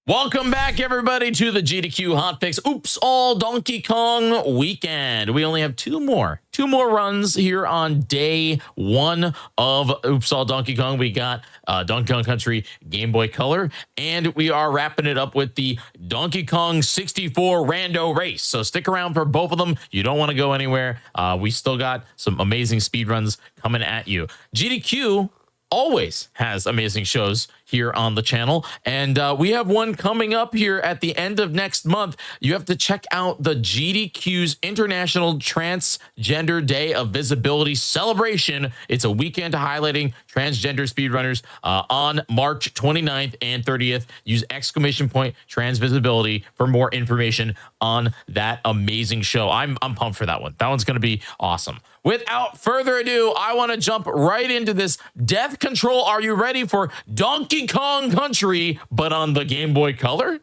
Welcome back, everybody, to the GDQ Hotfix Oops All Donkey Kong weekend. We only have two more runs here on day one of Oops All Donkey Kong. We got Donkey Kong Country Game Boy Color, and we are wrapping it up with the Donkey Kong 64 Rando Race. So stick around for both of them. You don't want to go anywhere. We still got some amazing speedruns coming at you. GDQ always has amazing shows here on the channel, and we have one coming up here at the end of next month. You have to check out the GDQ's International Transgender Day of Visibility celebration. It's a weekend highlighting transgender speedrunners on March 29th and 30th. Use !transvisibility for more information on that amazing show. I'm pumped for that one. That one's going to be awesome. Without further ado, I want to jump right into this. Death Control, are you ready for Donkey Kong Country, but on the Game Boy Color?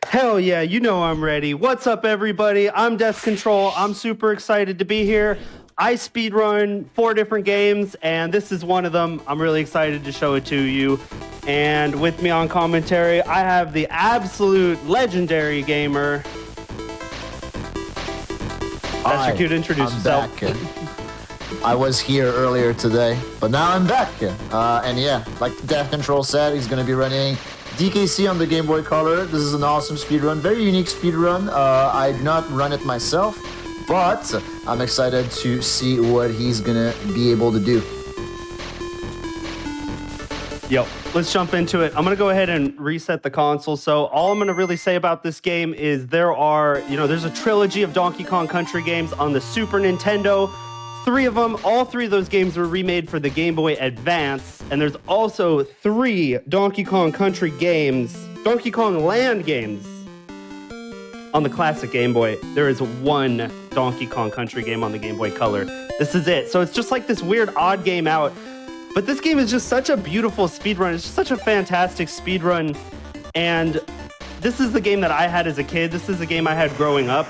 Hell yeah, you know I'm ready. What's up, everybody? I'm Death Control. I'm super excited to be here. I speedrun 4 different games, and this is one of them. I'm really excited to show it to you. And with me on commentary, I have the absolute legendary gamer. That's your cue to introduce yourself. Back. I was here earlier today, but now I'm back. And yeah, like Death Control said, he's going to be running DKC on the Game Boy Color. This is an awesome speedrun, very unique speedrun. I've not run it myself, but I'm excited to see what he's going to be able to do. Yo, let's jump into it. I'm going to go ahead and reset the console. So all I'm going to really say about this game is there's a trilogy of Donkey Kong Country games on the Super Nintendo. 3 of them, all 3 of those games were remade for the Game Boy Advance. And there's also 3 Donkey Kong Country games, Donkey Kong Land games on the classic Game Boy. There is 1 Donkey Kong Country game on the Game Boy Color. This is it. So it's just like this weird odd game out. But this game is just such a beautiful speedrun. It's just such a fantastic speedrun. And this is the game that I had as a kid. This is the game I had growing up.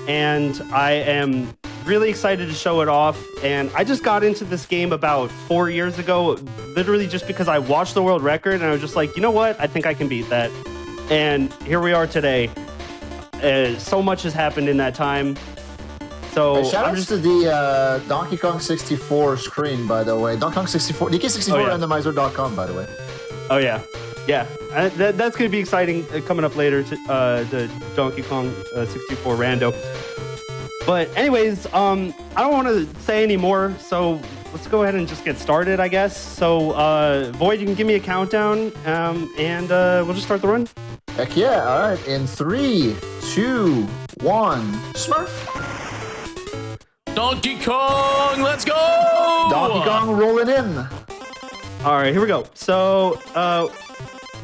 And I am really excited to show it off. And I just got into this game about 4 years ago, literally just because I watched the world record and I was just like, you know what? I think I can beat that. And here we are today. So much has happened in that time. So shout out to the Donkey Kong 64 screen, by the way. Donkey Kong 64, DK64randomizer.com, by the way. Oh, yeah. Yeah. That's going to be exciting coming up later, the Donkey Kong 64 Rando. But anyways, I don't want to say any more, so let's go ahead and just get started, I guess. So, Void, you can give me a countdown, and we'll just start the run. Heck yeah. All right. In 3, 2, 1, Smurf. Donkey Kong, let's go! Donkey Kong rolling in. All right, here we go. So,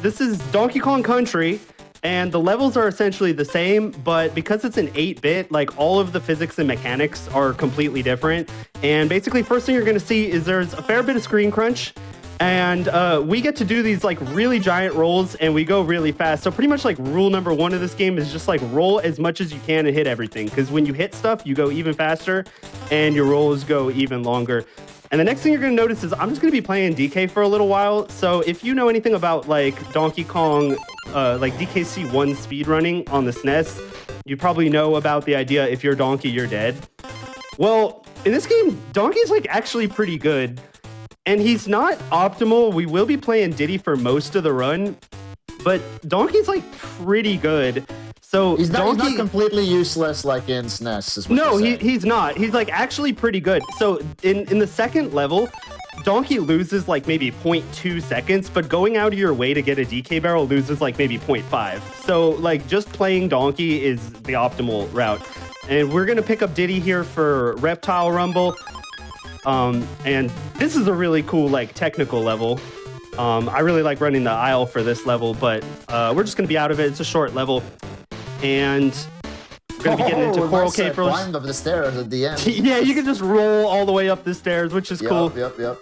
this is Donkey Kong Country, and the levels are essentially the same, but because it's an 8-bit, like all of the physics and mechanics are completely different. And basically, first thing you're going to see is there's a fair bit of screen crunch, and we get to do these like really giant rolls, and we go really fast. So pretty much like rule number 1 of this game is just like roll as much as you can and hit everything, because when you hit stuff, you go even faster, and your rolls go even longer. And the next thing you're going to notice is I'm just going to be playing DK for a little while. So if you know anything about like Donkey Kong, like DKC 1 speedrunning on the SNES, you probably know about the idea if you're Donkey, you're dead. Well, in this game, Donkey's like actually pretty good. And he's not optimal. We will be playing Diddy for most of the run, but Donkey's like pretty good. So he's not completely useless like in SNES. No, he's not. He's like actually pretty good. So in the second level, Donkey loses like maybe 0.2 seconds, but going out of your way to get a DK barrel loses like maybe 0.5. So like just playing Donkey is the optimal route. And we're gonna pick up Diddy here for Reptile Rumble. And this is a really cool like technical level. I really like running the aisle for this level, but we're just gonna be out of it. It's a short level. And we're going to be getting into Coral Cave Roast. Climb up the stairs at the end. Yeah, you can just roll all the way up the stairs, which is cool. Yep.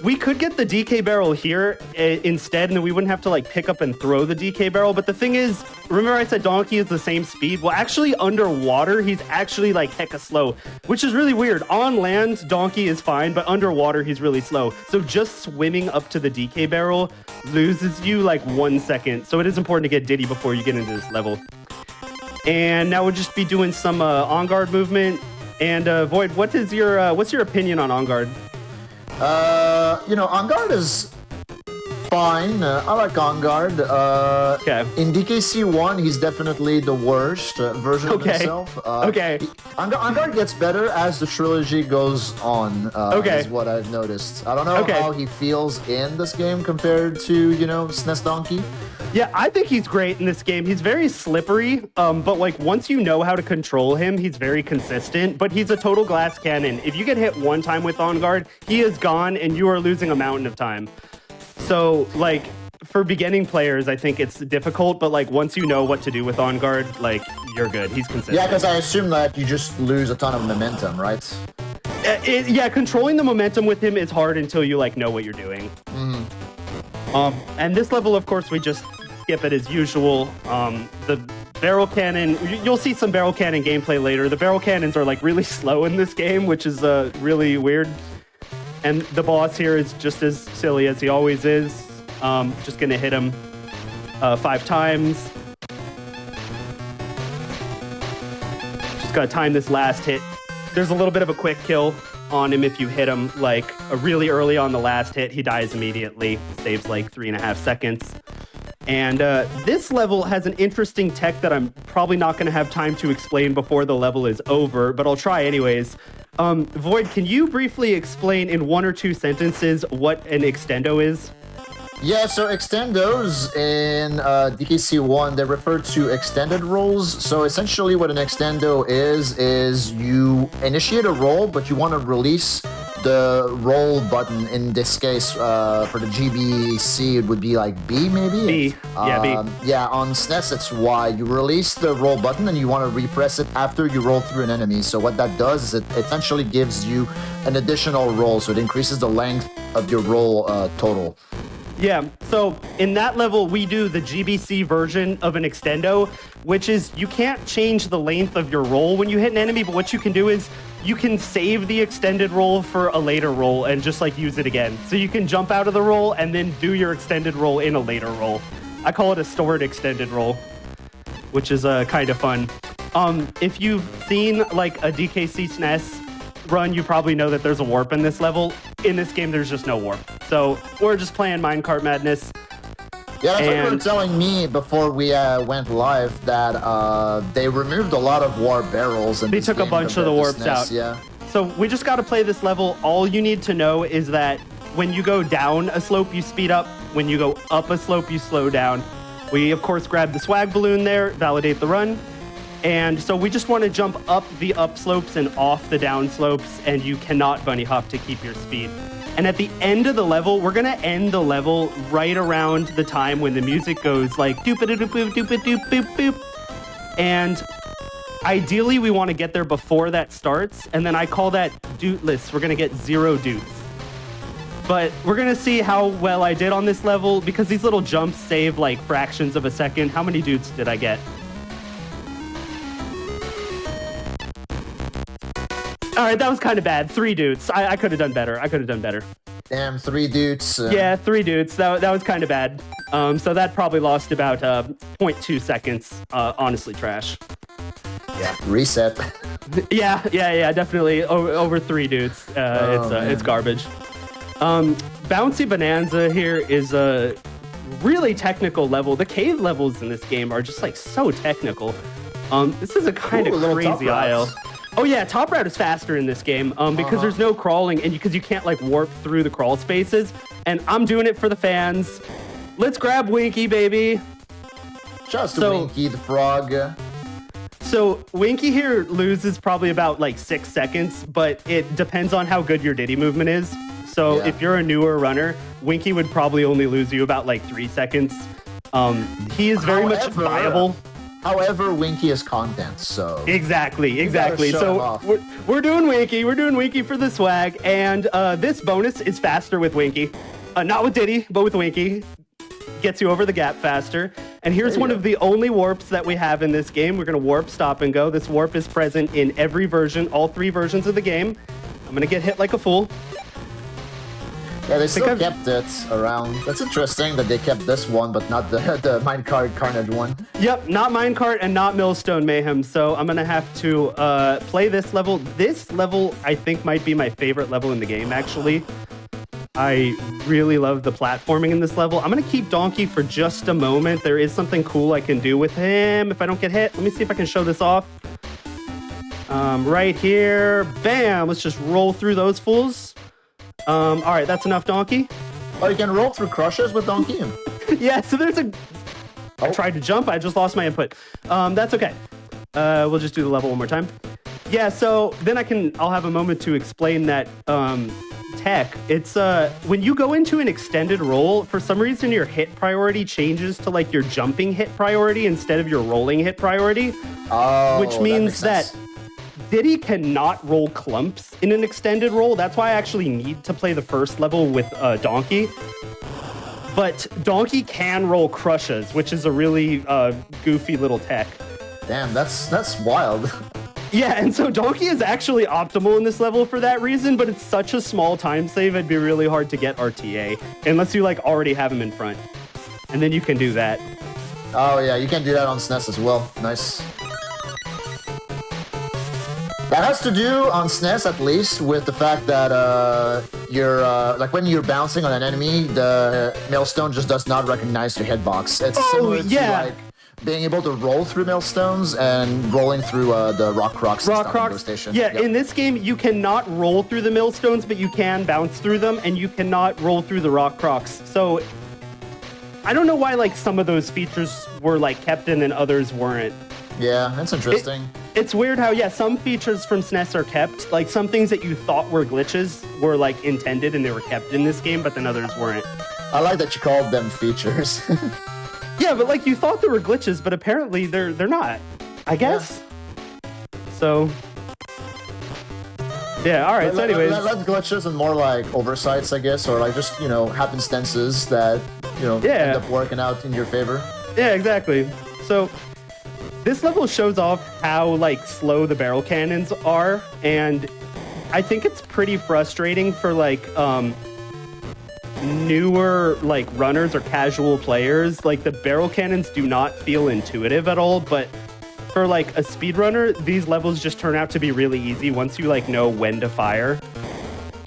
We could get the DK barrel here instead, and then we wouldn't have to like pick up and throw the DK barrel. But the thing is, remember I said Donkey is the same speed? Well, actually, underwater, he's actually like hecka slow, which is really weird. On land, Donkey is fine, but underwater, he's really slow. So just swimming up to the DK barrel loses you like 1 second. So it is important to get Diddy before you get into this level. And now we'll just be doing some on-guard movement. And Void, what's your opinion on on-guard? On guard is fine. I like on guard. Okay. In DKC 1, he's definitely the worst version of himself. Okay. On guard gets better as the trilogy goes on. Is what I've noticed. I don't know how he feels in this game compared to SNES Donkey. Yeah, I think he's great in this game. He's very slippery, but like once you know how to control him, he's very consistent. But he's a total glass cannon. If you get hit one time with on guard, he is gone, and you are losing a mountain of time. So like for beginning players, I think it's difficult. But like once you know what to do with on guard, like you're good. He's consistent. Yeah, because I assume that you just lose a ton of momentum, right? Yeah, controlling the momentum with him is hard until you like know what you're doing. And this level, of course, we just skip it as usual. The barrel cannon, you'll see some barrel cannon gameplay later. The barrel cannons are like really slow in this game, which is really weird. And the boss here is just as silly as he always is. Just gonna hit him 5 times. Just gotta time this last hit. There's a little bit of a quick kill on him if you hit him like really early on the last hit. He dies immediately, saves like 3.5 seconds. And this level has an interesting tech that I'm probably not going to have time to explain before the level is over, but I'll try anyways. Void, can you briefly explain in 1 or 2 sentences what an extendo is? Yeah, so extendos in DKC 1, they refer to extended rolls. So essentially what an extendo is you initiate a roll, but you want to release the roll button. In this case, for the GBC, it would be like B, maybe? B. Yeah, B. Yeah, on SNES, it's Y. You release the roll button and you want to repress it after you roll through an enemy. So what that does is it essentially gives you an additional roll. So it increases the length of your roll total. Yeah, so in that level, we do the GBC version of an extendo, which is you can't change the length of your roll when you hit an enemy, but what you can do is you can save the extended roll for a later roll and just like use it again. So you can jump out of the roll and then do your extended roll in a later roll. I call it a stored extended roll, which is kind of fun. If you've seen like a DKC SNES run, you probably know that there's a warp in this level. In this game, there's just no warp. So we're just playing Minecart Madness. Yeah, that's what you were telling me before we went live, that they removed a lot of warp barrels. And they took a bunch of the warps out. Yeah. So we just got to play this level. All you need to know is that when you go down a slope, you speed up. When you go up a slope, you slow down. We, of course, grab the swag balloon there, validate the run. And so we just want to jump up the up slopes and off the down slopes, and you cannot bunny hop to keep your speed. And at the end of the level, we're going to end the level right around the time when the music goes like doop-a-doop-boop, doop-a-doop, boop, boop. And ideally, we want to get there before that starts. And then I call that dootless. We're going to get 0 doots. But we're going to see how well I did on this level because these little jumps save like fractions of a second. How many doots did I get? All right, that was kind of bad. 3 doots. I could have done better. Damn, 3 doots. Yeah, 3 doots. That was kind of bad. So that probably lost about 0.2 seconds. Honestly, trash. Yeah. Reset. Yeah, definitely. Over 3 doots. It's garbage. Bouncy Bonanza here is a really technical level. The cave levels in this game are just like so technical. This is a kind of crazy aisle. Oh yeah, top route is faster in this game because there's no crawling and because you can't like warp through the crawl spaces. And I'm doing it for the fans. Let's grab Winky, baby. Just Winky the frog. So Winky here loses probably about like 6 seconds, but it depends on how good your Diddy movement is. So if you're a newer runner, Winky would probably only lose you about like 3 seconds. He is very much viable. However, Winky is content, so... Exactly. So we're doing Winky. We're doing Winky for the swag. And this bonus is faster with Winky. Not with Diddy, but with Winky. gets you over the gap faster. And here's one of the only warps that we have in this game. We're going to warp, stop, and go. This warp is present in every version, all 3 versions of the game. I'm going to get hit like a fool. Yeah, they still kept it around. That's interesting that they kept this one, but not the minecart carnage one. Yep, not minecart and not Millstone Mayhem. So I'm going to have to play this level. This level, I think, might be my favorite level in the game, actually. I really love the platforming in this level. I'm going to keep Donkey for just a moment. There is something cool I can do with him if I don't get hit. Let me see if I can show this off. Right here. Bam! Let's just roll through those fools. All right, that's enough, Donkey. Oh, you can roll through crushes with Donkey? Yeah, so there's a... I tried to jump, I just lost my input. That's okay. We'll just do the level one more time. Yeah, so then I'll have a moment to explain that tech. It's when you go into an extended roll, for some reason your hit priority changes to like your jumping hit priority instead of your rolling hit priority. Oh, which means that Diddy cannot roll clumps in an extended roll. That's why I actually need to play the first level with Donkey. But Donkey can roll crushes, which is a really goofy little tech. Damn, that's wild. Yeah, and so Donkey is actually optimal in this level for that reason, but it's such a small time save, it'd be really hard to get RTA, unless you like already have him in front. And then you can do that. Oh yeah, you can do that on SNES as well. Nice. That has to do, on SNES at least, with the fact that you're like when you're bouncing on an enemy, the Millstone just does not recognize your hitbox. It's similar to like being able to roll through Millstones and rolling through the Rock Crocs. Station. Yeah, in this game, you cannot roll through the Millstones, but you can bounce through them, and you cannot roll through the Rock Crocs. So I don't know why like some of those features were like kept in and others weren't. Yeah, that's interesting. It's weird how, yeah, some features from SNES are kept. Like, some things that you thought were glitches were, like, intended and they were kept in this game, but then others weren't. I like that you called them features. Yeah, but, like, you thought they were glitches, but apparently they're not, I guess. Yeah. So, yeah, all right, so anyways. Less glitches and more, like, oversights, I guess, or, like, just, you know, happenstances that, you know, end up working out in your favor. Yeah, exactly. So... this level shows off how like slow the barrel cannons are, and I think it's pretty frustrating for like newer like runners or casual players. Like the barrel cannons do not feel intuitive at all, but for like a speedrunner, these levels just turn out to be really easy once you like know when to fire.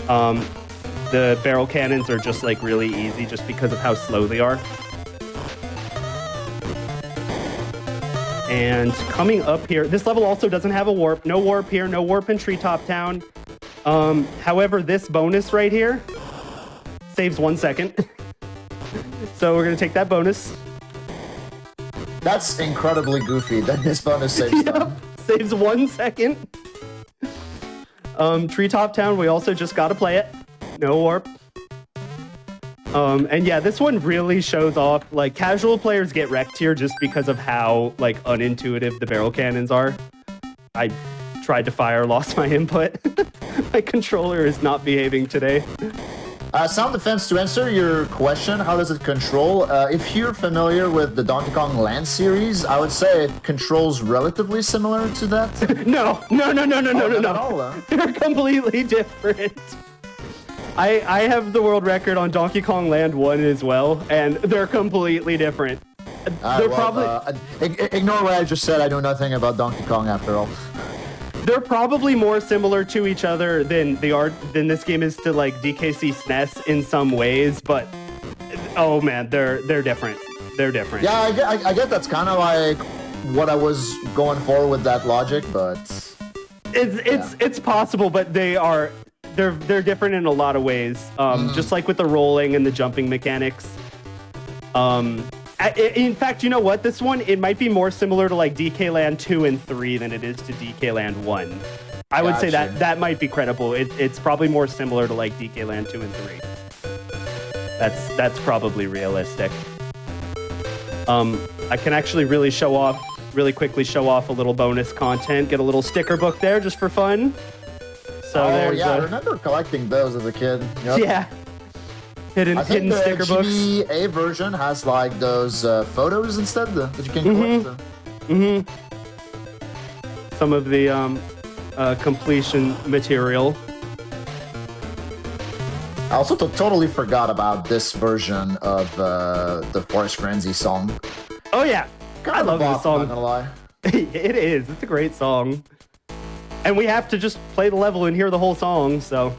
The barrel cannons are just like really easy just because of how slow they are. And coming up here, this level also doesn't have a warp. No warp here, no warp in Treetop Town. However, this bonus right here saves 1 second. So we're gonna take that bonus. That's incredibly goofy that this bonus saves time. Saves 1 second. Treetop Town, we also just gotta play it. No warp. And yeah, this one really shows off, like, casual players get wrecked here just because of how, like, unintuitive the barrel cannons are. I tried to fire, lost my input. My controller is not behaving today. Sound Defense, to answer your question, how does it control? If you're familiar with the Donkey Kong Land series, I would say it controls relatively similar to that. No. They're completely different. I have the world record on Donkey Kong Land 1 as well, and they're completely different. Ignore what I just said. I know nothing about Donkey Kong after all. They're probably more similar to each other than this game is to like DKC SNES in some ways, but oh man, they're different. They're different. Yeah, I get that's kind of like what I was going for with that logic, but it's possible, but they're different in a lot of ways. Just like with the rolling and the jumping mechanics. In fact, you know what? This one, it might be more similar to like DK Land 2 and 3 than it is to DK Land 1. I would say that might be credible. It's probably more similar to like DK Land 2 and 3. That's probably realistic. I can actually really quickly show off a little bonus content. Get a little sticker book there just for fun. So I remember collecting those as a kid. Yep. Yeah. Hidden I think the sticker books. GBA version has like those photos instead that you can collect. Some of the completion material. I also totally forgot about this version of the Forest Frenzy song. Oh yeah, I love this song. I'm not gonna lie. It is. It's a great song. And we have to just play the level and hear the whole song, so,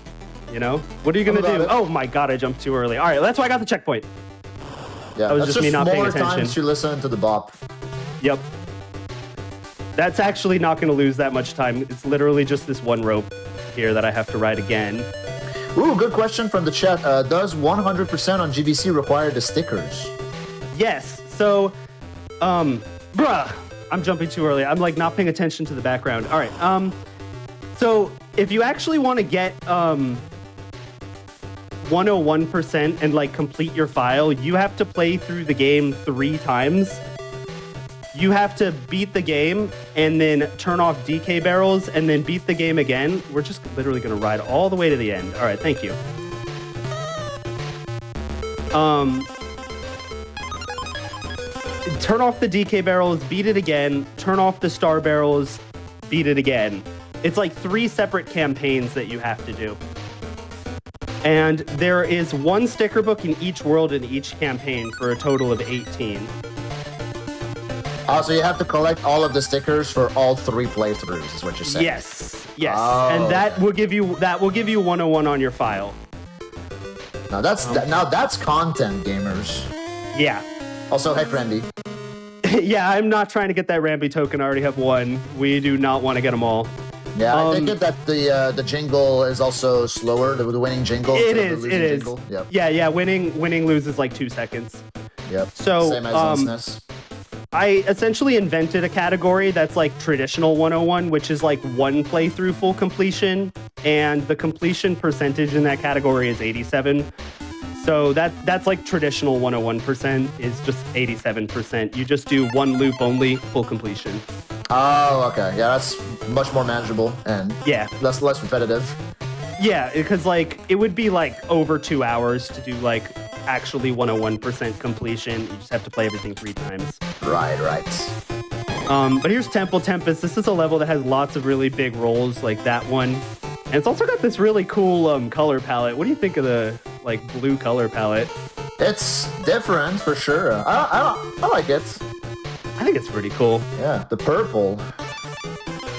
you know. What are you going to do? Oh my god, I jumped too early. All right, that's why I got the checkpoint. Yeah, that was that's just me not paying more attention. times to listen to the bop. Yep. That's actually not going to lose that much time. It's literally just this one rope here that I have to ride again. Ooh, good question from the chat. Does 100% on GBC require the stickers? Yes. So, bruh, I'm jumping too early. I'm like not paying attention to the background. All right. So if you actually want to get 101% and like complete your file, you have to play through the game 3 times. You have to beat the game and then turn off DK barrels and then beat the game again. We're just literally going to ride all the way to the end. All right, thank you. Turn off the DK barrels, beat it again, turn off the star barrels, beat it again. It's like 3 separate campaigns that you have to do. And there is 1 sticker book in each world in each campaign for a total of 18. So you have to collect all of the stickers for all 3 playthroughs, is what you're saying? Yes, yes. Oh. And that will give you 101 on your file. Now that's content, gamers. Yeah. Also, heck, Randy. Yeah, I'm not trying to get that Ramby token. I already have 1. We do not want to get them all. Yeah, I think that the jingle is also slower, the winning jingle. It is. Jingle. Yep. Yeah. Winning loses like 2 seconds. Yep. So, same as on SNES. I essentially invented a category that's like traditional 101, which is like 1 playthrough full completion, and the completion percentage in that category is 87. So that's like traditional 101% is just 87%. You just do 1 loop only, full completion. Oh, okay. Yeah, that's much more manageable and less repetitive. Yeah, because like it would be like over 2 hours to do like actually 101% completion. You just have to play everything 3 times. Right. But here's Temple Tempest. This is a level that has lots of really big rolls like that one. And it's also got this really cool color palette. What do you think of the like blue color palette? It's different for sure. I like it. I think it's pretty cool. Yeah, the purple.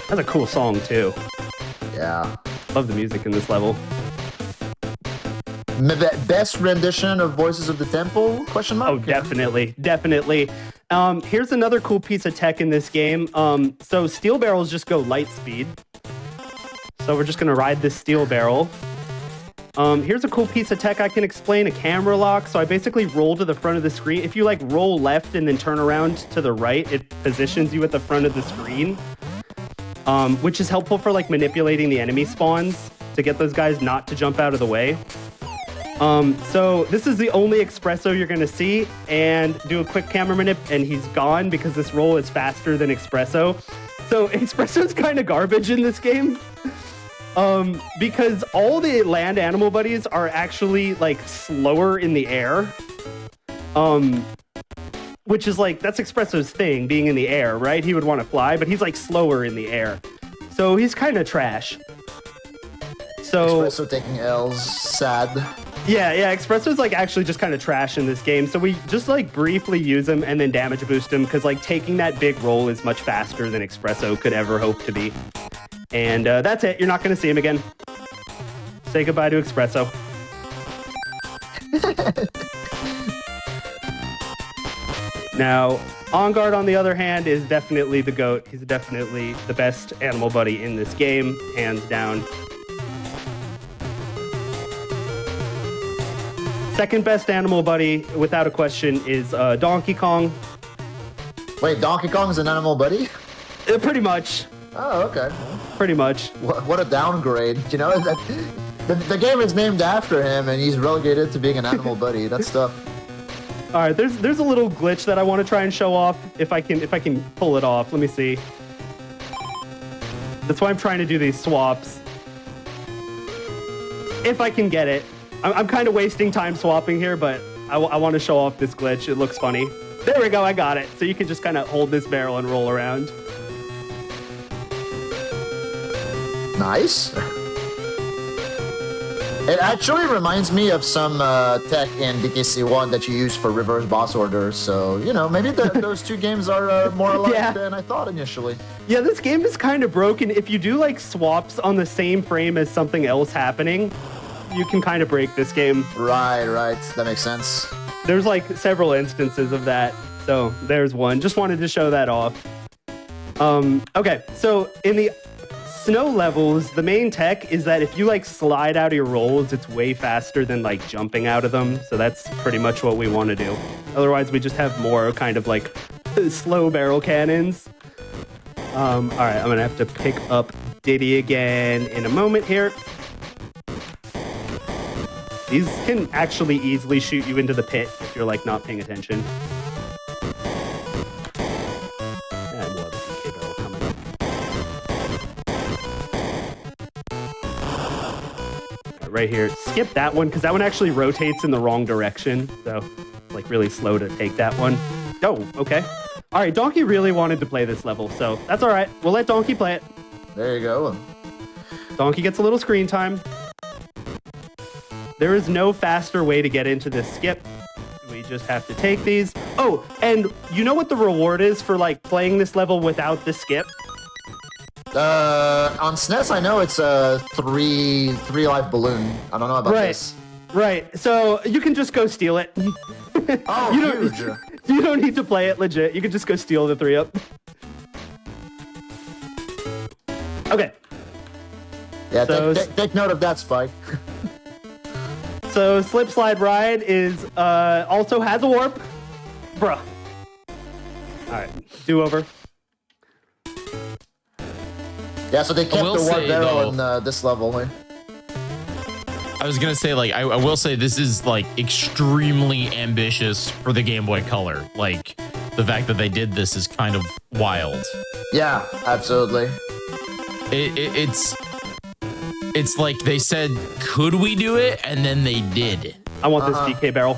That's a cool song too. Yeah. Love the music in this level. Best rendition of Voices of the Temple? Question mark? Oh, definitely. Here's another cool piece of tech in this game. So steel barrels just go light speed. So we're just going to ride this steel barrel. Here's a cool piece of tech I can explain, a camera lock. So I basically roll to the front of the screen. If you like roll left and then turn around to the right, it positions you at the front of the screen, which is helpful for like manipulating the enemy spawns to get those guys not to jump out of the way. So this is the only Espresso you're going to see, and do a quick camera manip and he's gone because this roll is faster than Espresso. So Espresso's kind of garbage in this game. Because all the land animal buddies are actually like slower in the air. Which is like, that's Espresso's thing, being in the air, right? He would want to fly, but he's like slower in the air. So he's kind of trash. So Espresso taking L's, sad. Yeah, Espresso's like actually just kind of trash in this game. So we just like briefly use him and then damage boost him because like taking that big roll is much faster than Espresso could ever hope to be. And that's it. You're not going to see him again. Say goodbye to Espresso. Now, On Guard, on the other hand, is definitely the GOAT. He's definitely the best animal buddy in this game, hands down. Second best animal buddy, without a question, is Donkey Kong. Wait, Donkey Kong's an animal buddy? Pretty much. Oh, okay. Pretty much. What a downgrade. You know, the game is named after him, and he's relegated to being an animal buddy. That's tough. All right, there's a little glitch that I want to try and show off if I can pull it off. Let me see. That's why I'm trying to do these swaps. If I can get it. I'm kind of wasting time swapping here, but I want to show off this glitch. It looks funny. There we go, I got it. So you can just kind of hold this barrel and roll around. Nice. It actually reminds me of some tech in DKC 1 that you use for reverse boss orders. So, you know, maybe those two games are more alike than I thought initially. Yeah, this game is kind of broken. If you do like swaps on the same frame as something else happening, you can kind of break this game. Right. That makes sense. There's like several instances of that. So there's one. Just wanted to show that off. Okay, so in the snow levels, the main tech is that if you like slide out of your rolls, it's way faster than like jumping out of them. So that's pretty much what we want to do. Otherwise, we just have more kind of like slow barrel cannons. All right, I'm gonna have to pick up Diddy again in a moment here. These can actually easily shoot you into the pit if you're like not paying attention. And we'll have a DK barrel coming up. Right here, skip that one because that one actually rotates in the wrong direction. So like really slow to take that one. Oh, okay. All right, Donkey really wanted to play this level, so that's all right. We'll let Donkey play it. There you go. Donkey gets a little screen time. There is no faster way to get into this skip. We just have to take these. Oh, and you know what the reward is for like playing this level without the skip? On SNES, I know it's a three life balloon. I don't know about this. Right. So you can just go steal it. Oh, huge. You don't need to play it legit. You can just go steal the 3-up. Okay. Yeah, So- take note of that, Spike. So Slip Slide Ride is also has a warp. Bruh. All right. Do over. Yeah, so they kept will the warp say, barrel though- in this level. I was gonna say, like, I will say this is like extremely ambitious for the Game Boy Color. Like, the fact that they did this is kind of wild. Yeah, absolutely. It's like they said, could we do it? And then they did. I want this DK barrel.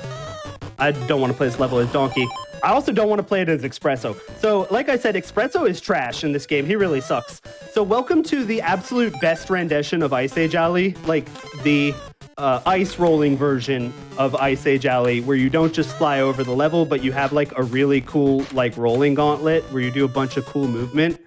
I don't want to play this level as Donkey. I also don't want to play it as Espresso. So, like I said, Espresso is trash in this game. He really sucks. So, welcome to the absolute best rendition of Ice Age Alley, like the ice rolling version of Ice Age Alley, where you don't just fly over the level, but you have like a really cool like rolling gauntlet where you do a bunch of cool movement.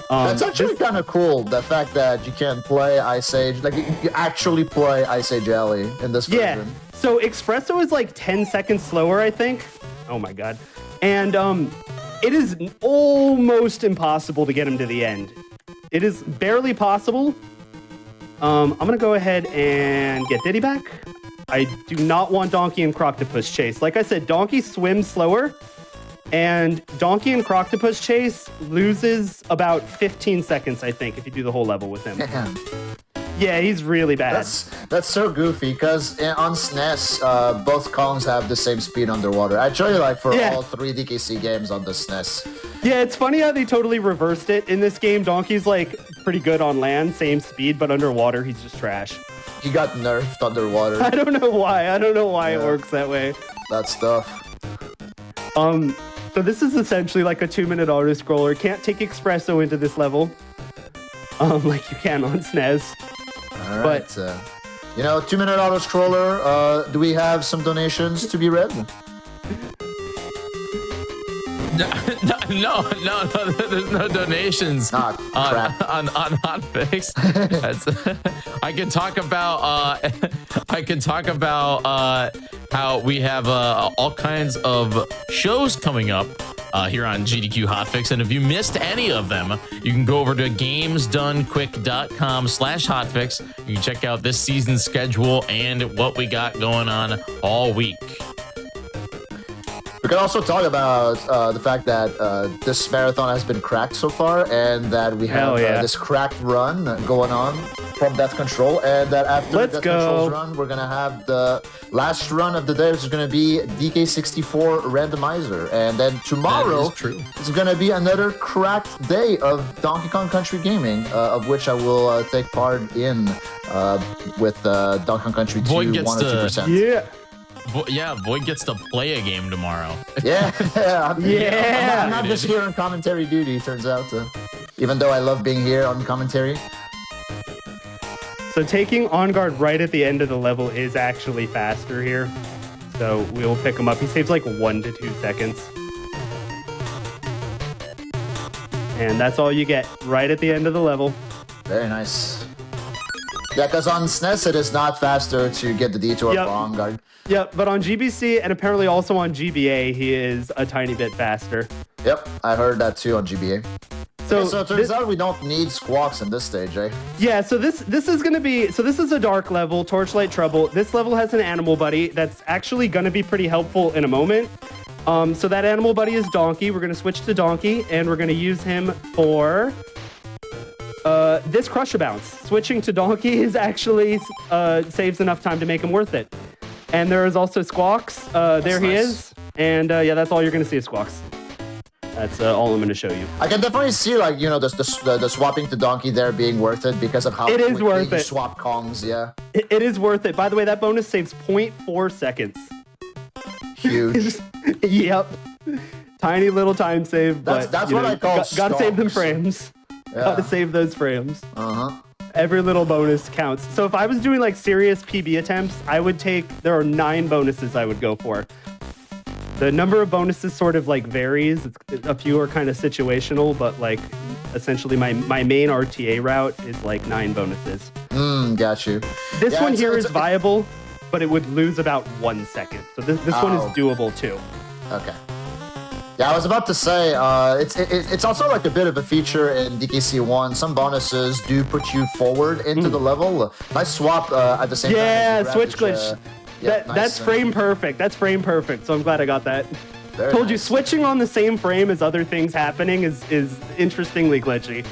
That's actually kind of cool, the fact that you can play Ice Age, like you actually play Ice Age Alley in this version. Yeah. So Espresso is like 10 seconds slower, I think. Oh my god. And it is almost impossible to get him to the end. It is barely possible. I'm gonna go ahead and get Diddy back. I do not want Donkey and Croctopus chase. Like I said, Donkey swims slower, and Donkey and Croctopus chase loses about 15 seconds, I think, if you do the whole level with him. Yeah, he's really bad. That's so goofy, because on SNES, both Kongs have the same speed underwater. Actually, like for all 3 DKC games on the SNES. Yeah, it's funny how they totally reversed it. In this game, Donkey's like pretty good on land, same speed, but underwater, he's just trash. He got nerfed underwater. I don't know why. It works that way. That stuff. So this is essentially like a 2-minute auto-scroller. Can't take Espresso into this level, like you can on SNES. All right. You know, 2-minute auto-scroller. Do we have some donations to be read? No, there's no donations on Hotfix. I can talk about how we have all kinds of shows coming up here on GDQ Hotfix, and if you missed any of them, you can go over to gamesdonequick.com/hotfix. You can check out this season's schedule and what we got going on all week. We can also talk about the fact that this marathon has been cracked so far, and that we have this cracked run going on. from Death Control, and that after Let's Death go. Control's run, we're gonna have the last run of the day, which is gonna be DK64 randomizer, and then tomorrow is gonna be another cracked day of Donkey Kong Country gaming, of which I will take part in with Donkey Kong Country 2 Void gets 1 or 2%. Yeah. Yeah, Void gets to play a game tomorrow. Yeah, Yeah. I'm not just here on commentary duty, turns out. Even though I love being here on commentary. So taking On Guard right at the end of the level is actually faster here. So we will pick him up. He saves like 1 to 2 seconds. And that's all you get right at the end of the level. Very nice. Yeah, because on SNES it is not faster to get the detour Yep. for On Guard. Yep, but on GBC and apparently also on GBA, he is a tiny bit faster. Yep, I heard that too on GBA. So, So it turns out we don't need squawks in this stage, eh? yeah, so this is gonna be, so this is a dark level, Torchlight Trouble. This level has an animal buddy that's actually gonna be pretty helpful in a moment. So that animal buddy is Donkey. We're gonna switch to Donkey and we're gonna use him for this Crusher Bounce. Switching to Donkey is actually saves enough time to make him worth it. And there is also Squawks. There he nice. is. And yeah, that's all you're gonna see is Squawks. That's all I'm going to show you. I can definitely see, like, you know, the swapping to Donkey there being worth it because of how It is quickly worth you it. swap Kongs, yeah. It is worth it. By the way, that bonus saves 0.4 seconds. Huge. Yep. Tiny little time save, That's- but that's you what know, I call gotta save them stonks. frames. Yeah. Gotta save those frames. Uh-huh. Every little bonus counts. So if I was doing like serious PB attempts, there are 9 bonuses I would go for. The number of bonuses sort of like varies. A few are kind of situational, but like essentially my main RTA route is like 9 bonuses. Got you. This Yeah, one it's- here it's- is viable, but it would lose about 1 second. So this one is Oh. doable too. Okay. Yeah, I was about to say, it's also like a bit of a feature in DKC 1. Some bonuses do put you forward into the level. Nice swap at the same time. as Yeah, you grab switch each, glitch. yeah, nice, That's frame perfect. That's frame perfect. So I'm glad I got that. very Told you, nice. switching on the same frame as other things happening is interestingly glitchy.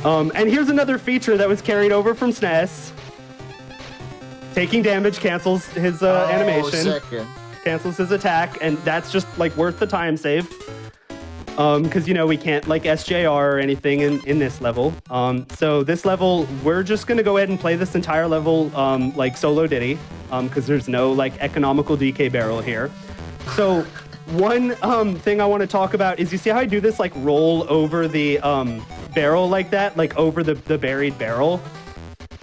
And here's another feature that was carried over from SNES. Taking damage cancels his animation, Sick. cancels his attack, and that's just like worth the time save. Because you know we can't like SJR or anything in this level. So this level, we're just gonna go ahead and play this entire level like solo Diddy, because there's no like economical DK barrel here. So one thing I want to talk about is you see how I do this like roll over the barrel like that, like over the buried barrel.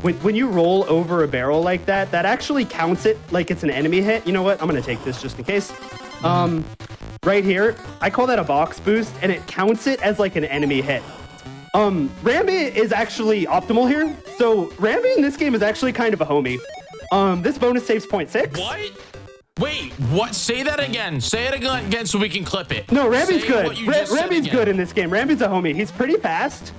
When you roll over a barrel like that, that actually counts it like it's an enemy hit. You know what? I'm gonna take this just in case. Right here, I call that a box boost, and it counts it as like an enemy hit. Rambi is actually optimal here. So Rambi in this game is actually kind of a homie. This bonus saves 0.6. What? Wait, what? Say that again. Say it again so we can clip it. No, Rambi's Say good. what you just said Rambi's again. good in this game. Rambi's a homie. He's pretty fast.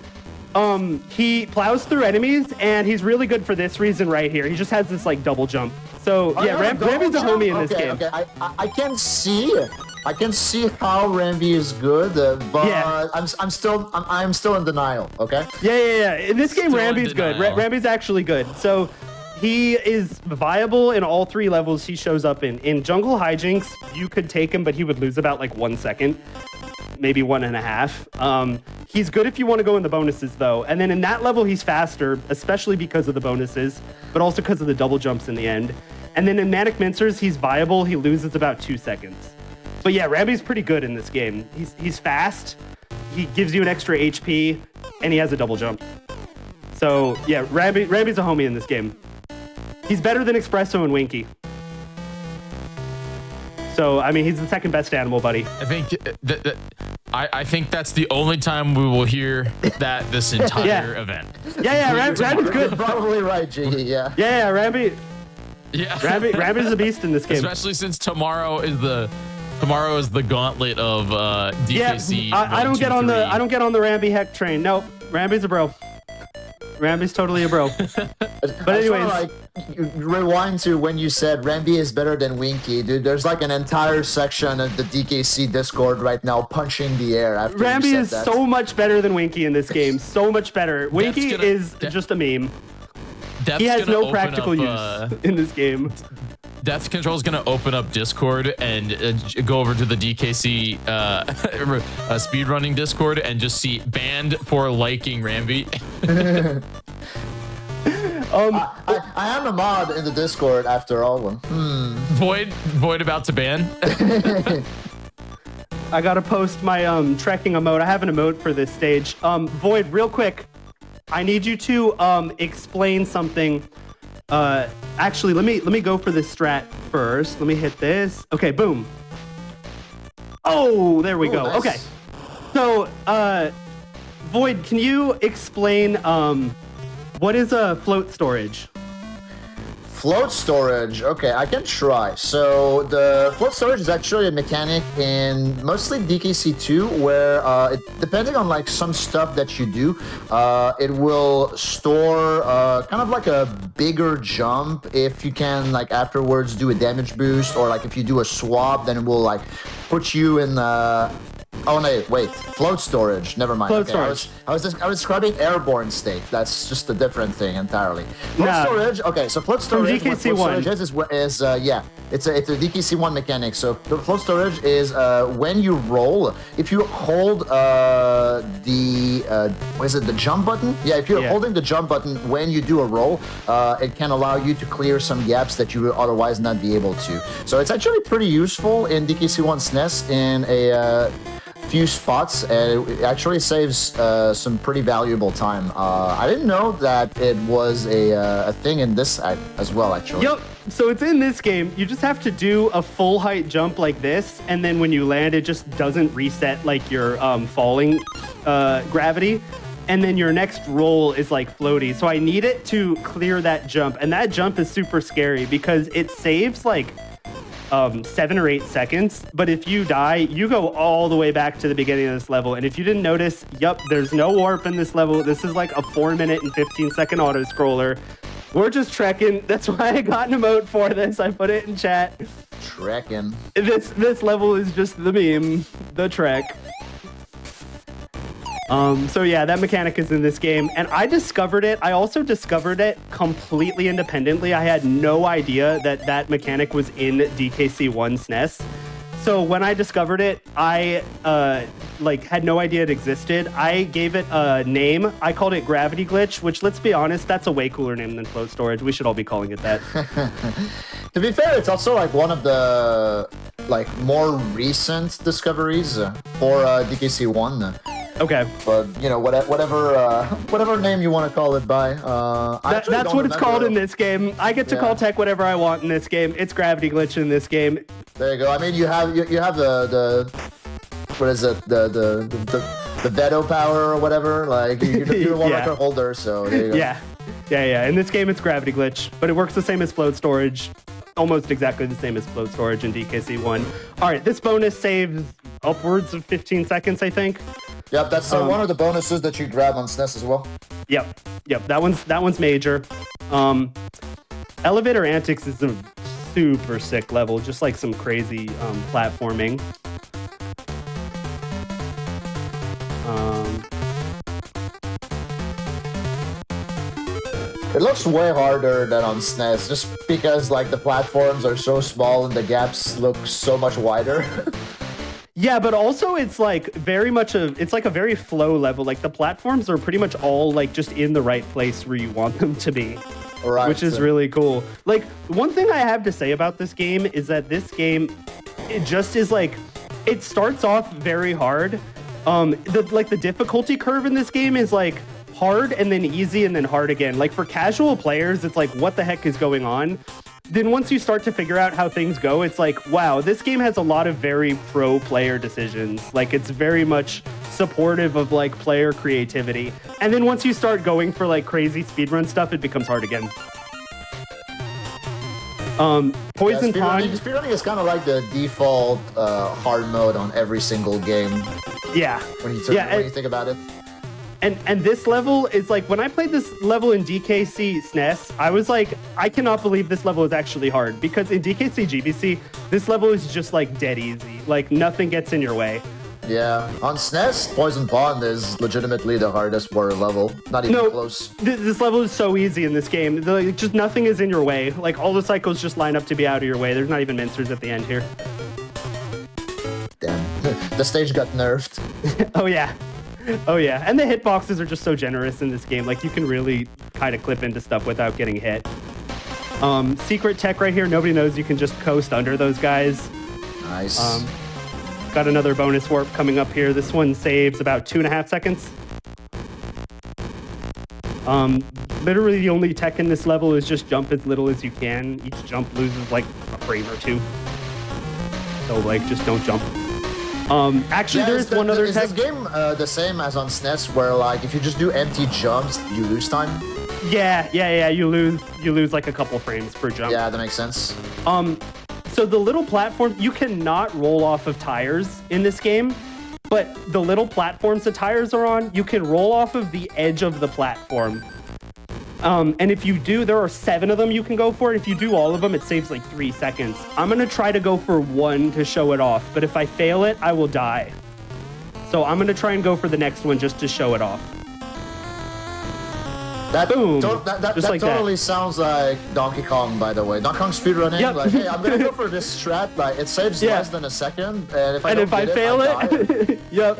He plows through enemies, and he's really good for this reason right here. He just has this like double jump. So yeah, Rambi's a homie in this game. Okay, I can see it. I can see how Rambi is good, but Yeah. I'm still in denial. Okay. Yeah. In this game, Still in Rambi's good. denial. Rambi's actually good. So he is viable in all 3 levels he shows up in. In Jungle Hijinks, you could take him, but he would lose about like 1 second, maybe 1.5. He's good if you want to go in the bonuses though. And then in that level, he's faster, especially because of the bonuses, but also because of the double jumps in the end. And then in Manic Mincers, he's viable. He loses about 2 seconds. But yeah, Rambi's pretty good in this game. He's fast. He gives you an extra HP, and he has a double jump. So yeah, Rambi's a homie in this game. He's better than Espresso and Winky. So I mean, he's the second best animal buddy. I think I think that's the only time we will hear that this entire Yeah. event. Yeah, Rambi's good. You're probably right, Jiggy. Yeah. Yeah, Rambi. Yeah. Rambi's a beast in this game. Especially since tomorrow is the gauntlet of DKC. Yeah, I don't 1, 2, get on 3. the Rambi heck train. Nope, Rambi's a bro. Rambi's totally a bro. But anyways, like rewind to when you said Rambi is better than Winky, dude. There's like an entire section of the DKC Discord right now punching the air after Rambi you said is that. so much better than Winky in this game. So much better. Winky gonna- is just a meme. Death's He has gonna no open practical up, use in this game. Death Control is going to open up Discord and go over to the DKC speedrunning Discord and just see banned for liking Rambi. I am a mod in the Discord after all. Void about to ban. I gotta post my trekking emote. I have an emote for this stage. Void, real quick, I need you to explain something. Actually, let me go for this strat first. Let me hit this. Okay, boom. Oh, there we go. Nice. Okay. So, Void, can you explain what is a float storage? Float storage. Okay, I can try. So the float storage is actually a mechanic in mostly DKC 2 where depending on like some stuff that you do, it will store kind of like a bigger jump if you can like afterwards do a damage boost, or like if you do a swap, then it will like put you in oh no, wait. Float storage. Never mind. Float Okay, storage. I was describing airborne state. That's just a different thing entirely. Float Nah. storage. Okay, so float storage. what DKC float 1. storage is yeah, it's a DKC 1 mechanic. So the float storage is when you roll, if you hold what is it, the jump button? Yeah, if you're holding the jump button when you do a roll, it can allow you to clear some gaps that you would otherwise not be able to. So it's actually pretty useful in DKC 1 SNES in a few spots, and it actually saves some pretty valuable time. I didn't know that it was a thing in this as well, actually. Yep. So it's in this game. You just have to do a full height jump like this, and then when you land, it just doesn't reset like your falling gravity. And then your next roll is like floaty. So I need it to clear that jump, and that jump is super scary because it saves like 7 or 8 seconds, but if you die, you go all the way back to the beginning of this level. And if you didn't notice, there's no warp in this level. This is like a 4-minute and 15-second auto scroller. We're just trekking. That's why I got an emote for this. I put it in chat. Trekking. This level is just the meme, the trek. So yeah, that mechanic is in this game, and I discovered it. I also discovered it completely independently. I had no idea that that mechanic was in DKC 1 SNES. So when I discovered it, I had no idea it existed. I gave it a name. I called it Gravity Glitch, which, let's be honest, that's a way cooler name than Float Storage. We should all be calling it that. To be fair, it's also like one of the like more recent discoveries for DKC 1. Okay. But you know, whatever name you want to call it by. That's what it's called in this game. I get to call tech whatever I want in this game. It's Gravity Glitch in this game. There you go. I mean, you have the what is it, the veto power or whatever. Like you're one record holder, so there you go. Yeah. In this game, it's Gravity Glitch, but it works the same as Float Storage. Almost exactly the same as Float Storage in DKC 1. All right, this bonus saves upwards of 15 seconds, I think. Yep, that's one of the bonuses that you grab on SNES as well. Yep. That one's major. Elevator Antics is a super sick level, just like some crazy platforming. It looks way harder than on SNES, just because like the platforms are so small and the gaps look so much wider. Yeah, but also it's like very much it's like a very flow level. Like the platforms are pretty much all like just in the right place where you want them to be. Right. Which is really cool. Like one thing I have to say about this game is that this game, it just is like, it starts off very hard. The difficulty curve in this game is like hard and then easy and then hard again. Like for casual players, it's like, what the heck is going on? Then once you start to figure out how things go, it's like, wow, this game has a lot of very pro player decisions. Like it's very much supportive of like player creativity. And then once you start going for like crazy speedrun stuff, it becomes hard again. Poison Pond. Speedrunning is kind of like the default hard mode on every single game. Yeah. When you think about it. And this level is like, when I played this level in DKC SNES, I was like, I cannot believe this level is actually hard, because in DKC GBC, this level is just like dead easy. Like nothing gets in your way. Yeah, on SNES, Poison Pond is legitimately the hardest water level. Not even close. This level is so easy in this game. Like, just nothing is in your way. Like all the cycles just line up to be out of your way. There's not even mincers at the end here. Damn, the stage got nerfed. Oh yeah. Oh yeah, and the hitboxes are just so generous in this game. Like you can really kind of clip into stuff without getting hit. Secret tech right here. Nobody knows you can just coast under those guys. Nice. Got another bonus warp coming up here. This one saves about 2.5 seconds. Literally the only tech in this level is just jump as little as you can. Each jump loses like a frame or two. So like just don't jump. Actually, Yeah, there's one other is tech. this game the same as on SNES, where like if you just do empty jumps, you lose time? Yeah. You lose like a couple frames per jump. Yeah, that makes sense. So the little platform, you cannot roll off of tires in this game, but the little platforms the tires are on, you can roll off of the edge of the platform. And if you do, there are 7 of them you can go for. If you do all of them, it saves like 3 seconds. I'm gonna try to go for 1 to show it off, but if I fail it, I will die. So I'm gonna try and go for the next one just to show it off. That, Boom. that Just like totally that. sounds like Donkey Kong, by the way. Donkey Kong speedrunning, Yep. like, hey, I'm gonna go for this strat, like, it saves Yeah. less than a second, and if I And don't if I get fail I die. it, yep.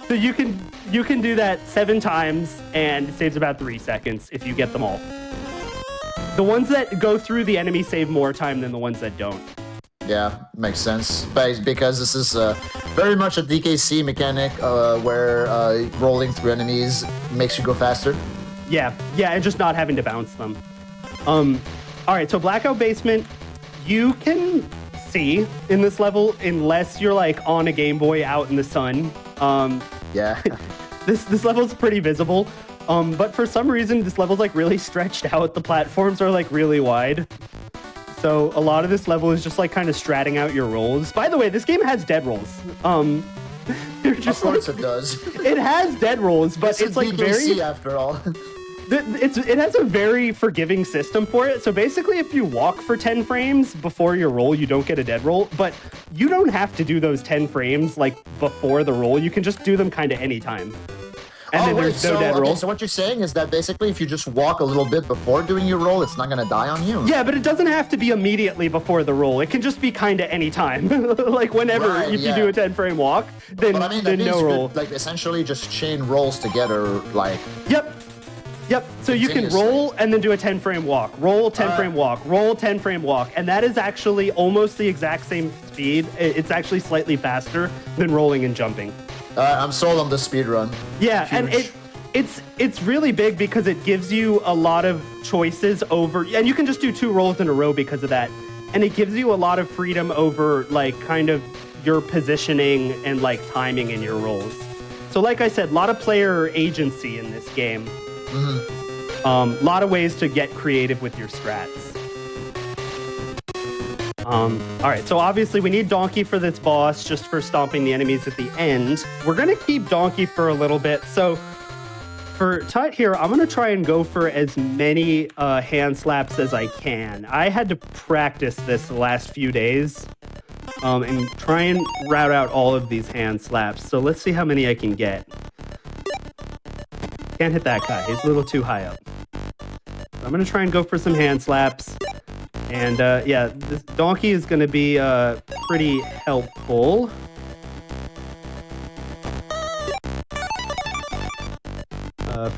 So you can do that 7 times, and it saves about 3 seconds if you get them all. The ones that go through the enemy save more time than the ones that don't. Yeah, makes sense. But because this is very much a DKC mechanic where rolling through enemies makes you go faster. Yeah, and just not having to bounce them. All right, so Blackout Basement, you can see in this level unless you're like on a Game Boy out in the sun. Yeah. This level's pretty visible. But for some reason, this level's like really stretched out. The platforms are like really wide. So a lot of this level is just like kind of stratting out your rolls. By the way, this game has dead rolls. They're Of just course like, it does. it has dead rolls, but This it's is like DKC very. after all. It has a very forgiving system for it. So basically, if you walk for 10 frames before your roll, you don't get a dead roll. But you don't have to do those 10 frames like before the roll. You can just do them kind of anytime. And then there's no dead roll. Okay, so what you're saying is that basically if you just walk a little bit before doing your roll, it's not gonna die on you. Yeah, but it doesn't have to be immediately before the roll. It can just be kind of any time. Like whenever, Right, if yeah. you do a 10-frame walk, then, But I mean, that then means no you roll. could, like, essentially just chain rolls together, like... Yep. So you can Continuously. roll and then do a 10-frame walk. Roll 10-frame walk. Roll 10-frame walk. And that is actually almost the exact same speed. It's actually slightly faster than rolling and jumping. I'm sold on the speed run. Yeah, and Huge. it's really big because it gives you a lot of choices over, and you can just do 2 rolls in a row because of that. And it gives you a lot of freedom over like kind of your positioning and like timing in your rolls. So like I said, a lot of player agency in this game. A lot of ways to get creative with your strats. All right, so obviously we need Donkey for this boss, just for stomping the enemies at the end. We're gonna keep Donkey for a little bit. So for Tut here, I'm gonna try and go for as many hand slaps as I can. I had to practice this the last few days and try and route out all of these hand slaps. So let's see how many I can get. Can't hit that guy. He's a little too high up. I'm going to try and go for some hand slaps. And yeah, this Donkey is going to be pretty helpful.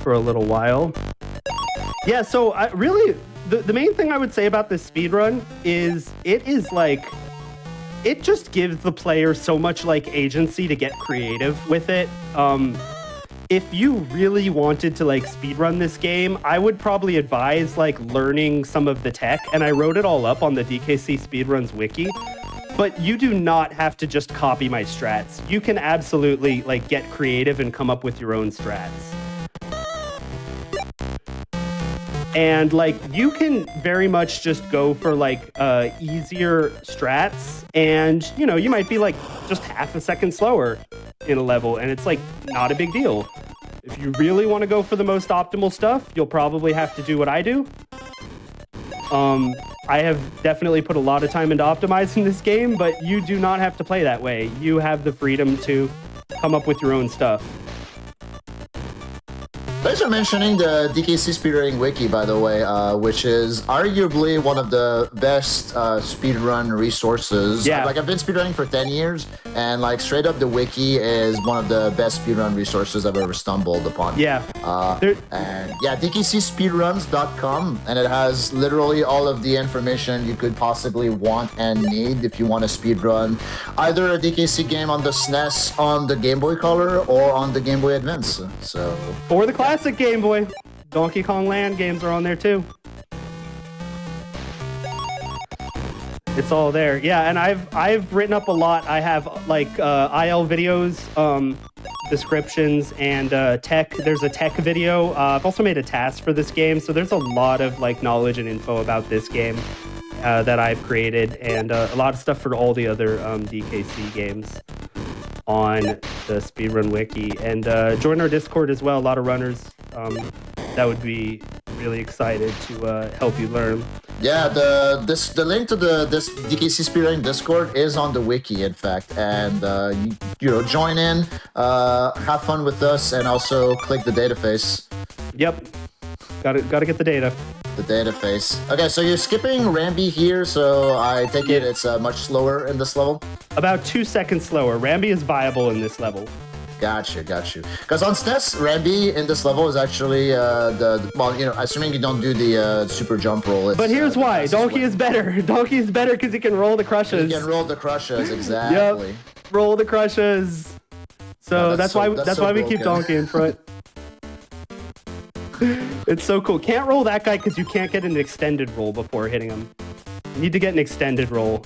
For a little while. Yeah, so really, the main thing I would say about this speedrun is it is like, it just gives the player so much like agency to get creative with it. If you really wanted to like speedrun this game, I would probably advise like learning some of the tech, and I wrote it all up on the DKC Speedruns wiki. But you do not have to just copy my strats. You can absolutely like get creative and come up with your own strats. And like you can very much just go for like easier strats, and you know, you might be like just half a second slower in a level, and it's like not a big deal. If you really want to go for the most optimal stuff, you'll probably have to do what I do. I have definitely put a lot of time into optimizing this game, but you do not have to play that way. You have the freedom to come up with your own stuff. Thanks for mentioning the DKC speedrunning wiki, by the way, which is arguably one of the best speedrun resources. Yeah. Like, I've been speedrunning for 10 years, and like straight up, the wiki is one of the best speedrun resources I've ever stumbled upon. Yeah. And yeah, DKCspeedruns.com, and it has literally all of the information you could possibly want and need if you want to speedrun either a DKC game on the SNES, on the Game Boy Color, or on the Game Boy Advance. So. Or the classic Game Boy. Donkey Kong Land games are on there too. It's all there. Yeah, and I've written up a lot. I have like IL videos, descriptions, and tech. There's a tech video. I've also made a task for this game, so there's a lot of like knowledge and info about this game that I've created, and a lot of stuff for all the other DKC games on the Speedrun Wiki. And join our Discord as well. A lot of runners that would be really excited to help you learn. Yeah, the link to this DKC Speedrunning Discord is on the wiki, in fact, and you know, join in, have fun with us, and also click the data face. Yep, gotta get the data. The data face. Okay, so you're skipping Rambi here, so I take it it's much slower in this level. About 2 seconds slower. Rambi is viable in this level. Got you. Because on SNES, Rambi in this level is actually well, you know, assuming you don't do the super jump roll. It's, but here's why. Donkey is better. Donkey is better because he can roll the crushes. He can roll the crushes, exactly. Yep. Roll the crushes. So Yeah, that's why we keep broken. Donkey in front. It's so cool. Can't roll that guy because you can't get an extended roll before hitting him. You need to get an extended roll.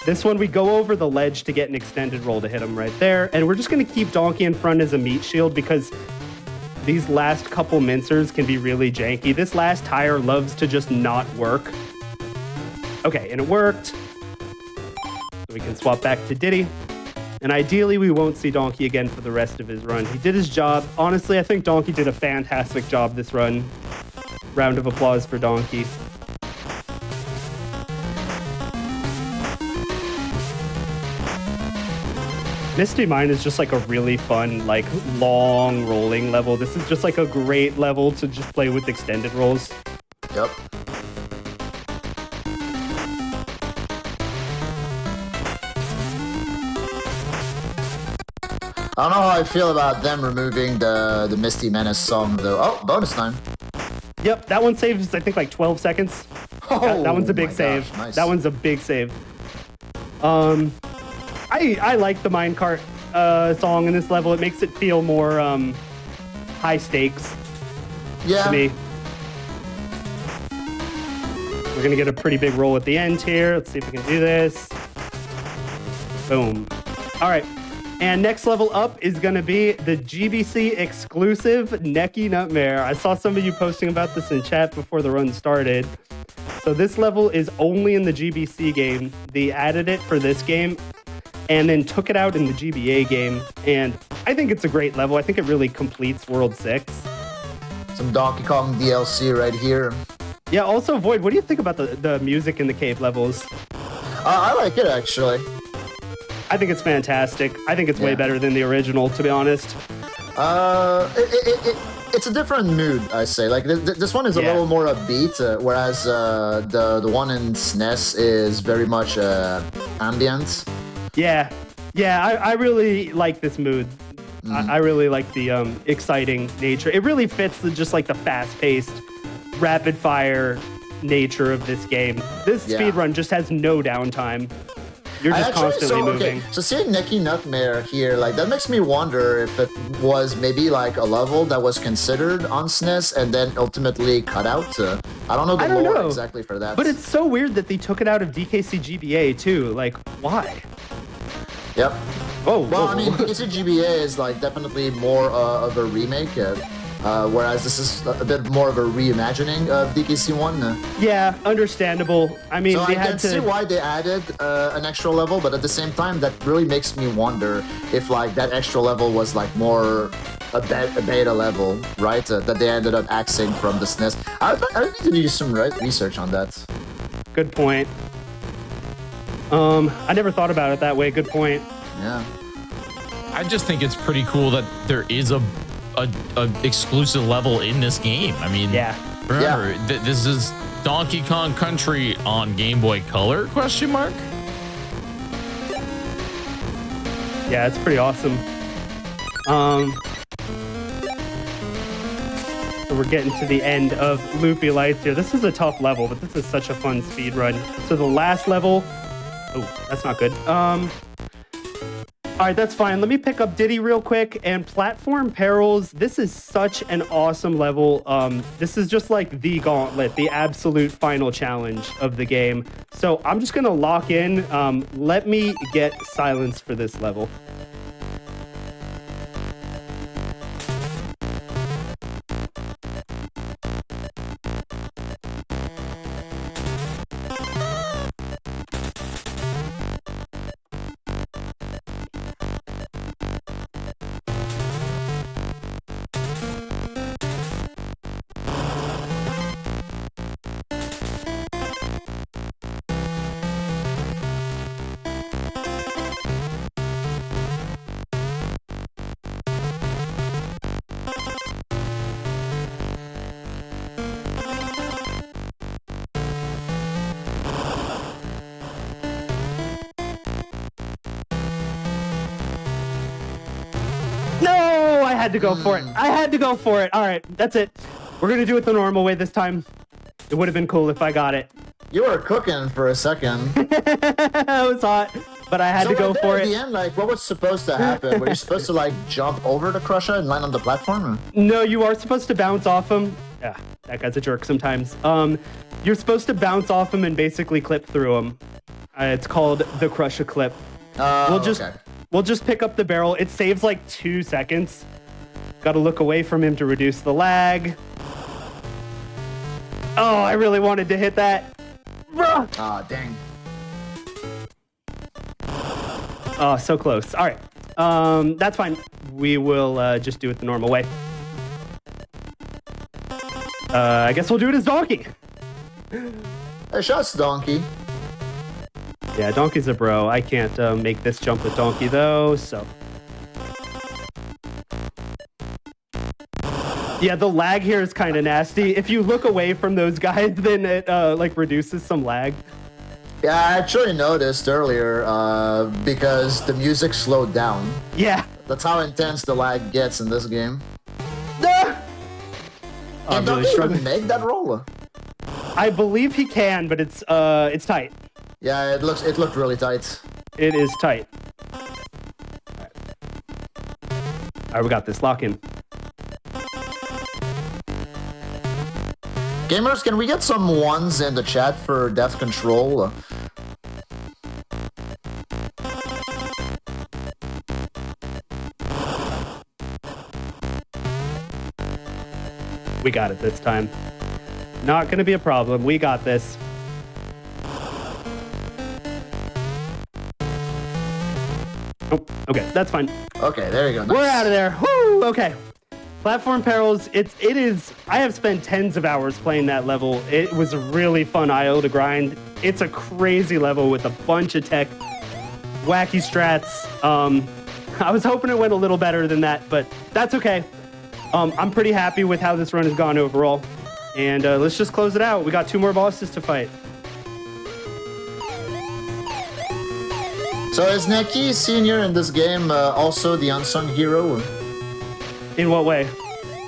This one, we go over the ledge to get an extended roll to hit him right there. And we're just going to keep Donkey in front as a meat shield because these last couple mincers can be really janky. This last tire loves to just not work. Okay, and it worked. We can swap back to Diddy. And ideally, we won't see Donkey again for the rest of his run. He did his job. Honestly, I think Donkey did a fantastic job this run. Round of applause for Donkey. Misty Mine is just like a really fun, like long rolling level. This is just like a great level to just play with extended rolls. Yep. I don't know how I feel about them removing the Misty Menace song, though. Oh, bonus time. Yep, that one saves, I think, like 12 seconds. That one's a big my save. gosh, nice. That one's a big save. I like the minecart song in this level. It makes it feel more high stakes Yeah. to me. We're gonna get a pretty big roll at the end here. Let's see if we can do this. Boom. All right. And next level up is going to be the GBC exclusive Necky Nightmare. I saw some of you posting about this in chat before the run started. So this level is only in the GBC game. They added it for this game and then took it out in the GBA game. And I think it's a great level. I think it really completes World 6. Some Donkey Kong DLC right here. Yeah, also, Void, what do you think about the music in the cave levels? I like it, actually. I think it's fantastic. I think it's way better than the original, to be honest. It's a different mood, I say. Like this one is a little more upbeat, whereas the one in SNES is very much ambient. Yeah, I really like this mood. I really like the exciting nature. It really fits just like the fast-paced, rapid-fire nature of this game. This speedrun just has no downtime. You're just constantly moving. Okay, so seeing Necky Nightmare here, like that makes me wonder if it was maybe like a level that was considered on SNES and then ultimately cut out. I don't know the lore exactly for that. But it's so weird that they took it out of DKC GBA too. Like, why? Yep. Oh, well, I mean, DKC GBA is like definitely more of a remake, whereas this is a bit more of a reimagining of DKC 1. Yeah, understandable. I mean, so they I had can to see why they added an extra level, but at the same time, that really makes me wonder if like that extra level was like more a beta level, right? That they ended up axing from the SNES. I need to do some research on that. Good point. I never thought about it that way. Good point. Yeah. I just think it's pretty cool that there is a exclusive level in this game. I mean, Yeah. remember, this is Donkey Kong Country on Game Boy Color, question mark? Yeah, it's pretty awesome. So we're getting to the end of Loopy Lights here. This is a tough level, but this is such a fun speed run. So the last level, oh, that's not good. All right, that's fine. Let me pick up Diddy real quick. And Platform Perils, this is such an awesome level. This is just like the gauntlet, the absolute final challenge of the game. So I'm just gonna lock in. Let me get silence for this level. No, I had to go for it. I had to go for it. All right, that's it. We're going to do it the normal way this time. It would have been cool if I got it. You were cooking for a second. It was hot, but I had to go for At it. the end, like, what was supposed to happen? Were you supposed to, like, jump over the Crusher and land on the platform? No, you are supposed to bounce off him. Yeah, that guy's a jerk sometimes. You're supposed to bounce off him and basically clip through him. It's called the Crusher clip. Okay. We'll just pick up the barrel. It saves like 2 seconds. Got to look away from him to reduce the lag. Oh, I really wanted to hit that. Ah, dang. Oh, so close. All right. That's fine. We will just do it the normal way. I guess we'll do it as Donkey. Hey, shots, Donkey. Yeah, Donkey's a bro. I can't make this jump with Donkey, though, so... Yeah, the lag here is kind of nasty. If you look away from those guys, then it, like, reduces some lag. Yeah, I actually noticed earlier because the music slowed down. Yeah. That's how intense the lag gets in this game. Ah! Can I'm really Donkey even struggling. make that roll? I believe he can, but it's tight. Yeah, it looked really tight. It is tight. All right, we got this. Lock in. Gamers, can we get some ones in the chat for Death Control? We got it this time. Not gonna be a problem. We got this. Oh, okay, that's fine. Okay, there you go. We're Nice. out of there. Woo! Okay. Platform Perils, it is, I have spent tens of hours playing that level. It was a really fun IO to grind. It's a crazy level with a bunch of tech, wacky strats. I was hoping it went a little better than that, but that's okay. I'm pretty happy with how this run has gone overall. And let's just close it out. We got 2 more bosses to fight. So is Neki Senior in this game also the unsung hero? In what way?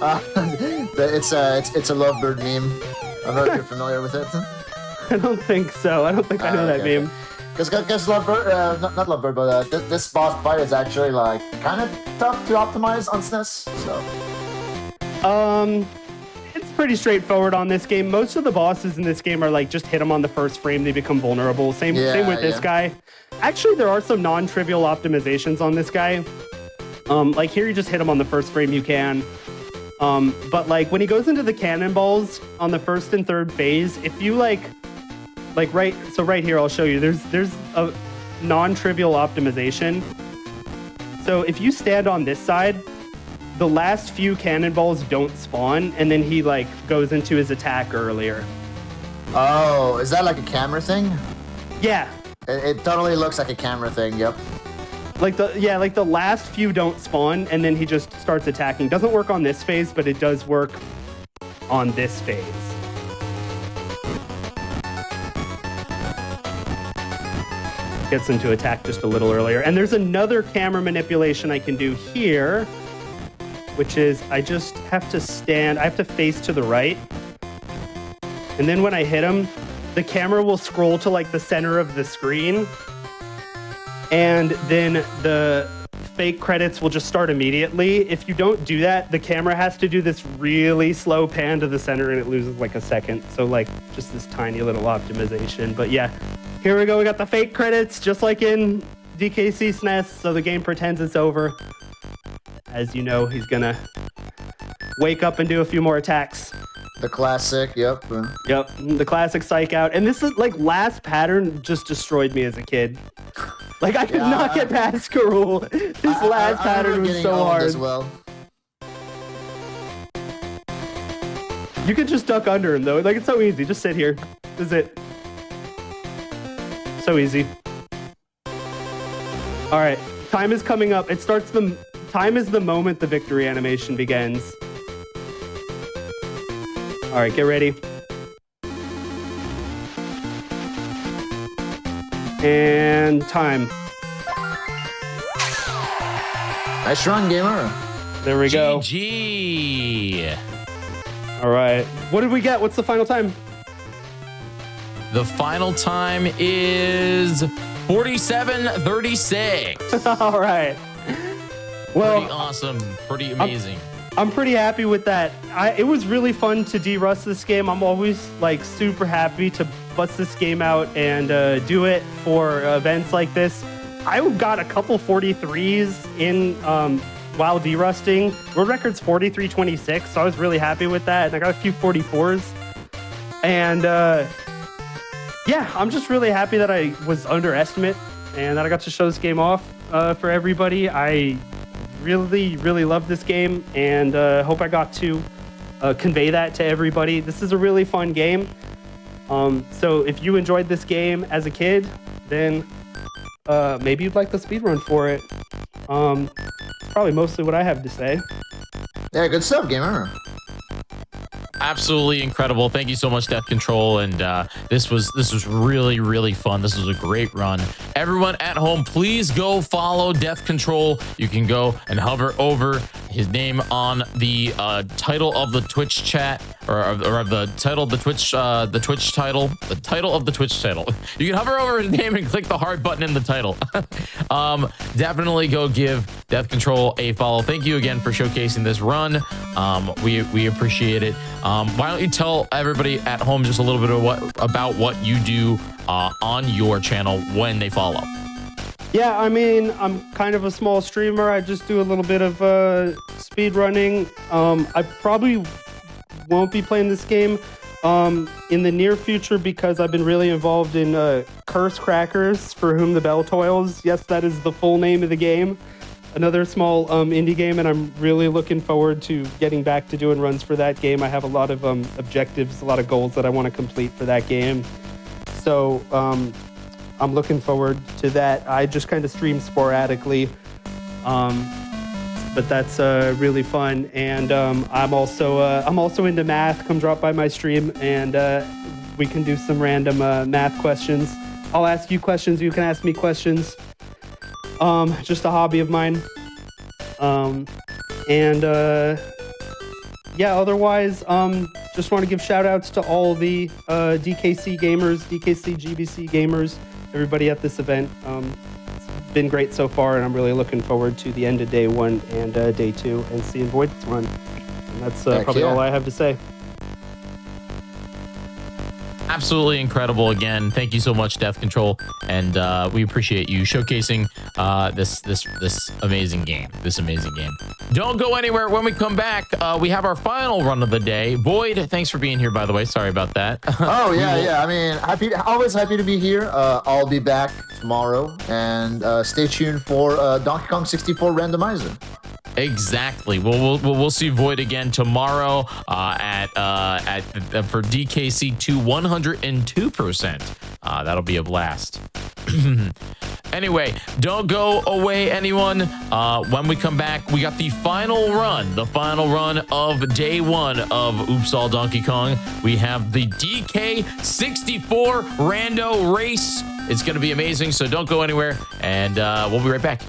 It's a Lovebird meme. I heard you're familiar with it. I don't think so. I don't think I know that meme. Because Lovebird, not Lovebird, but this boss fight is actually like kind of tough to optimize on SNES. So. It's pretty straightforward on this game. Most of the bosses in this game are like just hit them on the first frame, they become vulnerable. Same with this guy. Actually, there are some non-trivial optimizations on this guy. Like here, you just hit him on the first frame you can. But like when he goes into the cannonballs on the first and third phase, if you like right here, I'll show you. There's a non-trivial optimization. So if you stand on this side the last few cannonballs don't spawn, and then he like goes into his attack earlier. Oh, is that like a camera thing? Yeah. It totally looks like a camera thing. Yep. Like the last few don't spawn, and then he just starts attacking. Doesn't work on this phase, but it does work on this phase. Gets him to attack just a little earlier. And there's another camera manipulation I can do here, which is I just have to stand, I have to face to the right. And then when I hit him, the camera will scroll to like the center of the screen. And then the fake credits will just start immediately. If you don't do that, the camera has to do this really slow pan to the center and it loses like a second. So like just this tiny little optimization. But yeah, here we go. We got the fake credits just like in DKC SNES. So the game pretends it's over. As you know, he's gonna wake up and do a few more attacks. The classic, yep. Yep, the classic psych out. And this is like last pattern just destroyed me as a kid. Like I could not get past Karul. This last pattern was so hard. As well. You can just duck under him though. Like it's so easy. Just sit here. This is it. So easy. All right, time is coming up. It starts the time is the moment the victory animation begins. All right, get ready. And time. Nice run, gamer. There we go. GG. All right. What did we get? What's the final time? The final time is 47:36. All right. Well, Pretty awesome. Pretty amazing. I'm pretty happy with that. It was really fun to derust this game. I'm always like super happy to bust this game out and do it for events like this. I got a couple 43s in while derusting. World record's 43:26, so I was really happy with that. And I got a few 44s. And yeah, I'm just really happy that I was under estimate and that I got to show this game off for everybody. I really love this game and hope I got to convey that to everybody. This is a really fun game. So if you enjoyed this game as a kid, then maybe you'd like the speedrun for it. Probably mostly what I have to say. Yeah, good stuff, gamer. Absolutely incredible. Thank you so much, Death Control. And this was really fun. This was a great run. Everyone at home, please go follow Death Control. You can go and hover over his name on the title of the Twitch chat, or of the title of the Twitch title. The title of the Twitch title. You can hover over his name and click the heart button in the title. Definitely go give Death Control a follow. Thank you again for showcasing this run. We appreciate it. Why don't you tell everybody at home just a little bit of about what you do on your channel when they follow? Yeah, I mean, I'm kind of a small streamer. I just do a little bit of speed running. I probably won't be playing this game in the near future because I've been really involved in Curse Crackers, For Whom the Bell Toils. Yes, that is the full name of the game. Another small indie game, and I'm really looking forward to getting back to doing runs for that game. I have a lot of objectives, a lot of goals that I want to complete for that game. So I'm looking forward to that. I just kind of stream sporadically, but that's really fun. And I'm also into math. Come drop by my stream, and we can do some random math questions. I'll ask you questions. You can ask me questions. Just a hobby of mine. Yeah, otherwise, just want to give shout outs to all the DKC gamers, DKC GBC gamers, everybody at this event. It's been great so far, and I'm really looking forward to the end of day one and day two and seeing Void's run. And that's probably all I have to say. Absolutely incredible. Again, thank you so much, Death Control, and we appreciate you showcasing this amazing game. Don't go anywhere. When we come back, we have our final run of the day. Void, thanks for being here, by the way. Sorry about that. Oh yeah. I mean, always happy to be here. I'll be back tomorrow, and stay tuned for Donkey Kong 64 randomizer. Exactly. We'll see Void again tomorrow for DKC to 102%. That'll be a blast. Anyway, don't go away, anyone. When we come back, we got the final run of day one of Oops All Donkey Kong. We have the DK64 Rando race. It's going to be amazing, so don't go anywhere, and we'll be right back.